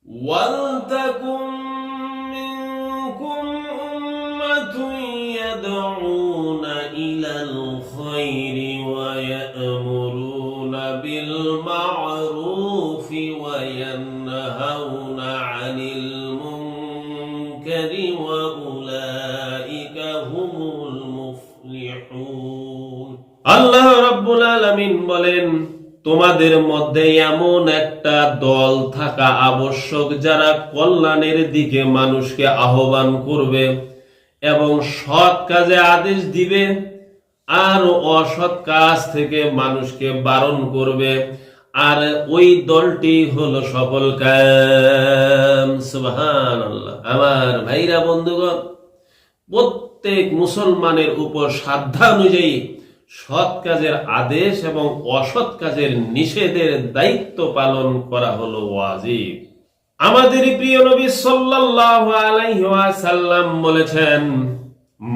ওয়ালতাকুম মিনকুম উম্মাতুন ইয়াদউনা ইলাল খায়রি ওয়া ইয়া'মুরুনা বিল মা'রুফি ওয়া ইয়ানহাউনা 'আনিল মুনকারি ওয়া উলাইকা হুমুল মুফলিহুন। আল্লাহ রাব্বুল আলামিন বলেন, তোমাদের মধ্যে এমন একটা দল থাকা আবশ্যক যারা কল্যাণের দিকে মানুষকে আহ্বান করবে এবং সৎ কাজে আদেশ দিবে আর অসৎ কাজ থেকে মানুষকে বারণ করবে। আর ওই দলটি হলো সফল কাম। সুবহানাল্লাহ। আমার ভাইরা বন্ধুগণ, প্রত্যেক মুসলমানের উপর সাধ্যানুযায়ী সৎ কাজের আদেশ এবং অসৎ কাজের নিষেধের দায়িত্ব পালন করা হলো ওয়াজিব। আমাদের প্রিয় নবী সাল্লাল্লাহু আলাইহি ওয়াসাল্লাম বলেছেন,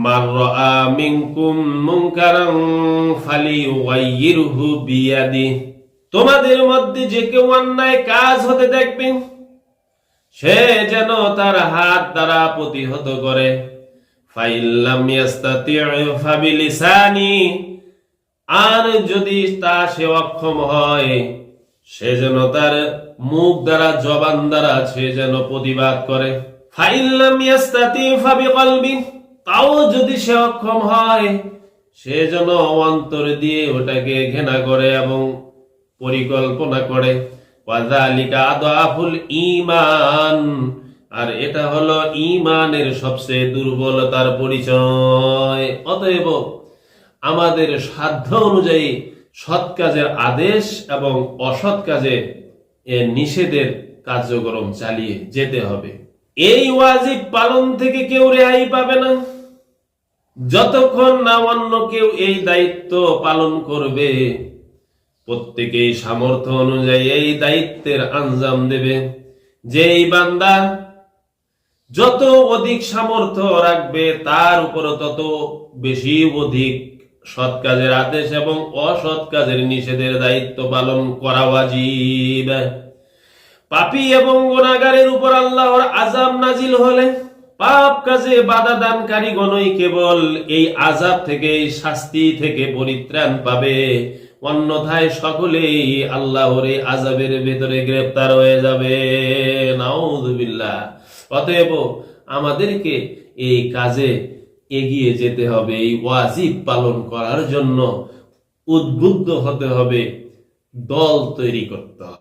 মান রাআ মিনকুম মুনকারান ফালিয়ুগাইয়িরহু বিয়াদিহি। তোমাদের মধ্যে যে কেউ অন্যায় কাজ হতে দেখবে সে যেন তার হাত দ্বারা প্রতিহত করে। ফাইল্লাম ইয়াস্তাতি' ফাবিলিসানি। আর যদি তা সে অক্ষম হয় সে যেন তার মুখ দ্বারা, জবান দ্বারা সে যেন প্রতিবাদ করে। ফাইল্লাম ইয়াস্তাতি' ফাবিকলবি। তাও যদি সে অক্ষম হয় সে যেন অন্তর দিয়ে ওটাকে ঘৃণা করে এবং পরিকল্পনা করে। ওয়াযালিকা আদআফুল ঈমান। আর এটা হলো ঈমানের সবচেয়ে দুর্বলতার পরিচয়। অতএব আমাদের সাধ্য অনুযায়ী সৎ কাজের আদেশ এবং অসৎ কাজে নিষেধের কার্যক্রম চালিয়ে যেতে হবে। এই ওয়াজিব পালন থেকে কেউ রেহাই পাবে না যতক্ষণ না অন্য কেউ এই দায়িত্ব পালন করবে। প্রত্যেকেই সামর্থ্য অনুযায়ী এই দায়িত্বের আঞ্জাম দেবে। যেই বান্দা যত অধিক সামর্থ্য রাখবে তার উপর তত বেশি অধিক সৎ কাজের আদেশ এবং অসৎ কাজের নিষেধের দায়িত্ব পালন করা ওয়াজিব। পাপী এবং গুনাহগারের উপর আল্লাহর আযাব নাজিল হলে পাপ কাজে বাধা দানকারীগণই কেবল এই আযাব থেকে, এই শাস্তি থেকে পরিত্রাণ পাবে। অন্যথায় সকলেই আল্লাহর এই আযাবের ভেতরে গ্রেফতার হয়ে যাবে। নাউযুবিল্লাহ। অতএব আমাদেরকে এই কাজে এগিয়ে যেতে হবে, এই ওয়াজিব পালন করার জন্য উদ্বুদ্ধ হতে হবে, দল তৈরি করতে হবে।